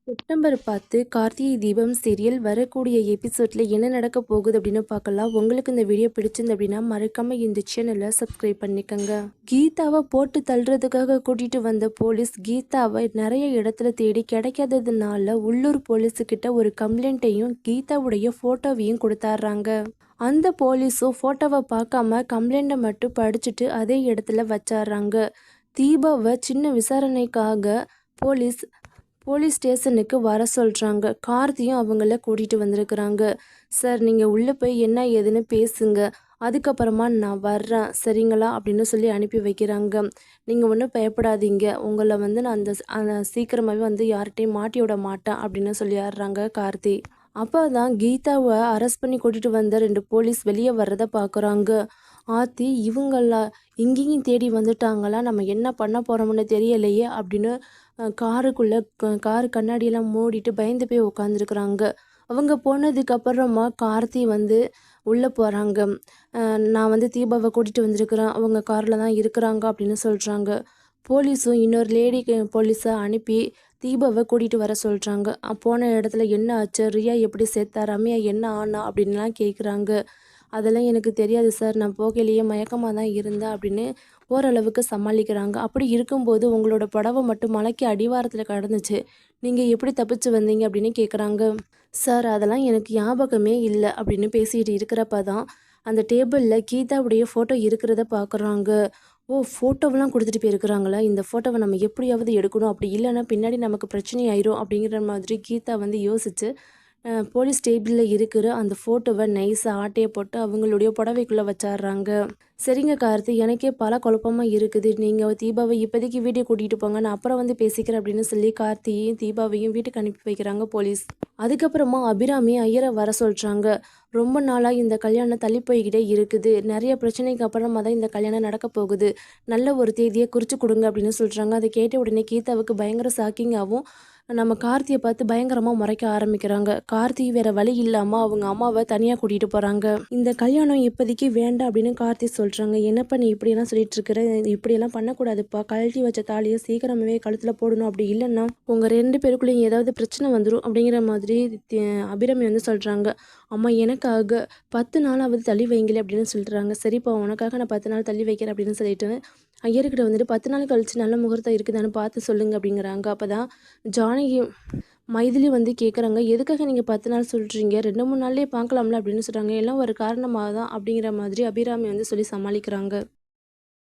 September 10 Karthigai Deepam serial வரக்கூடிய எபிசோட்ல என்ன நடக்க போகுது அப்படின்னு பார்க்கலாம். உங்களுக்கு இந்த வீடியோ பிடிச்சிருந்து அப்படின்னா மறக்காம இந்த சேனலை சப்ஸ்கிரைப் பண்ணிக்கோங்க. கீதாவை போட்டு தள்ளுறதுக்காக கூட்டிட்டு வந்த போலீஸ் கீதாவை நிறைய இடத்துல தேடி கிடைக்காததுனால உள்ளூர் போலீஸுக்கிட்ட ஒரு கம்ப்ளைண்ட்டையும் கீதாவுடைய ஃபோட்டோவையும் கொடுத்தாடுறாங்க. அந்த போலீஸும் ஃபோட்டோவை பார்க்காம கம்ப்ளைண்ட்டை மட்டும் படிச்சுட்டு அதே இடத்துல வச்சாடுறாங்க. தீபாவை சின்ன விசாரணைக்காக போலீஸ் போலீஸ் ஸ்டேஷனுக்கு வர சொல்கிறாங்க. கார்த்தியும் அவங்கள கூட்டிகிட்டு வந்திருக்கிறாங்க. சார் நீங்கள் உள்ளே போய் என்ன ஏதுன்னு பேசுங்க, அதுக்கப்புறமா நான் வர்றேன் சரிங்களா அப்படின்னு சொல்லி அனுப்பி வைக்கிறாங்க. நீங்கள் ஒன்றும் பயப்படாதீங்க, உங்களை வந்து நான் அந்த சீக்கிரமாகவே வந்து யார்கிட்டையும் மாட்டி விட மாட்டேன் அப்படின்னு சொல்லிடுறாங்க கார்த்தி. அப்போ தான் கீதாவை அரெஸ்ட் பண்ணி கூட்டிகிட்டு வந்த 2 போலீஸ் வெளியே வர்றதை பார்க்குறாங்க. ஆத்தி இவங்களா இங்கேயும் தேடி வந்துட்டாங்களா, நம்ம என்ன பண்ண போகிறோம்னு தெரியலையே அப்படின்னு காருக்குள்ளே காரு கண்ணாடியெல்லாம் மூடிட்டு பயந்து போய் உட்காந்துருக்குறாங்க. அவங்க போனதுக்கப்புறமா கார்த்தி வந்து உள்ளே போகிறாங்க. நான் வந்து தீபாவை கூட்டிகிட்டு வந்திருக்கிறேன், அவங்க காரில் தான் இருக்கிறாங்க அப்படின்னு சொல்கிறாங்க. போலீஸும் இன்னொரு லேடி போலீஸை அனுப்பி தீபாவை கூட்டிகிட்டு வர சொல்கிறாங்க. போன இடத்துல என்ன ஆச்சு, ரியா எப்படி சேர்த்தா, ரம்யா என்ன ஆனா அப்படின்லாம் கேட்குறாங்க. அதெல்லாம் எனக்கு தெரியாது சார், நான் போகையிலேயே மயக்கமாக தான் இருந்தேன் அப்படின்னு ஓரளவுக்கு சமாளிக்கிறாங்க. அப்படி இருக்கும்போது உங்களோட புடவை மட்டும் மலைக்கு அடிவாரத்தில் கடந்துச்சு, நீங்கள் எப்படி தப்பிச்சு வந்தீங்க அப்படின்னு கேட்குறாங்க. சார் அதெல்லாம் எனக்கு ஞாபகமே இல்லை அப்படின்னு பேசிகிட்டு இருக்கிறப்ப தான் அந்த டேபிளில் கீதாவுடைய ஃபோட்டோ இருக்கிறத பார்க்குறாங்க. ஓ, ஃபோட்டோவெலாம் கொடுத்துட்டு போயிருக்கிறாங்களா, இந்த ஃபோட்டோவை நம்ம எப்படியாவது எடுக்கணும், அப்படி இல்லைன்னா பின்னாடி நமக்கு பிரச்சனை ஆயிரும் அப்படிங்கிற மாதிரி கீதா வந்து யோசிச்சு போலீஸ் டேபிளில் இருக்கிற அந்த ஃபோட்டோவை நைஸாக ஆட்டையை போட்டு அவங்களுடைய புடவைக்குள்ளே வச்சிடுறாங்க. சரிங்க கார்த்தி, எனக்கே பல குழப்பமாக இருக்குது, நீங்கள் தீபாவை இப்போதைக்கு வீட்டுக்கு கூட்டிகிட்டு போங்க, நான் அப்புறம் வந்து பேசிக்கிறேன் அப்படின்னு சொல்லி கார்த்தியையும் தீபாவையும் வீட்டுக்கு அனுப்பி வைக்கிறாங்க போலீஸ். அதுக்கப்புறமா அபிராமி ஐயரை வர சொல்கிறாங்க. ரொம்ப நாளாக இந்த கல்யாணம் தள்ளி போய்கிட்டே இருக்குது, நிறைய பிரச்சனைக்கு அப்புறமா தான் இந்த கல்யாணம் நடக்க போகுது, நல்ல ஒரு தேதியை குறித்து கொடுங்க அப்படின்னு சொல்கிறாங்க. அதை கேட்ட உடனே கீதாவுக்கு பயங்கர ஷாக்கிங்காகவும் நம்ம கார்த்தியை பார்த்து பயங்கரமாக முறைக்க ஆரம்பிக்கிறாங்க. கார்த்தி வேற வழி இல்லாமல் அவங்க அம்மாவை தனியாக கூட்டிகிட்டு போகிறாங்க. இந்த கல்யாணம் இப்போதைக்கு வேண்டாம் அப்படின்னு கார்த்தி சொல்கிறாங்க. என்னப்பா நீ இப்படியெல்லாம் சொல்லிட்டு இருக்கிற, இப்படியெல்லாம் பண்ணக்கூடாதுப்பா, கழட்டி வச்ச தாலியை சீக்கிரமாகவே கழுத்தில் போடணும், அப்படி இல்லைன்னா உங்கள் 2 பேருக்குள்ளேயும் ஏதாவது பிரச்சனை வந்துடும் அப்படிங்கிற மாதிரி அபிராமி வந்து சொல்கிறாங்க. அம்மா எனக்காக 10 நாளாவது தள்ளி வைங்களே அப்படின்னு சொல்கிறாங்க. சரிப்பா உனக்காக நான் 10 நாள் தள்ளி வைக்கிறேன் அப்படின்னு சொல்லிட்டு ஐயர்கிட்ட வந்துட்டு 10 நாள் கழிச்சு நல்ல முகூர்த்தம் இருக்குதான்னு பார்த்து சொல்லுங்க அப்படிங்கிறாங்க. அப்போ தான் ஜானகி மைதிலி வந்து கேட்குறாங்க, எதுக்காக நீங்கள் 10 நாள் சொல்கிறீங்க, 2-3 நாள்லேயே பார்க்கலாம்ல அப்படின்னு சொல்கிறாங்க. எல்லாம் ஒரு காரணமாக தான் அப்படிங்கிற மாதிரி அபிராமி வந்து சொல்லி சமாளிக்கிறாங்க.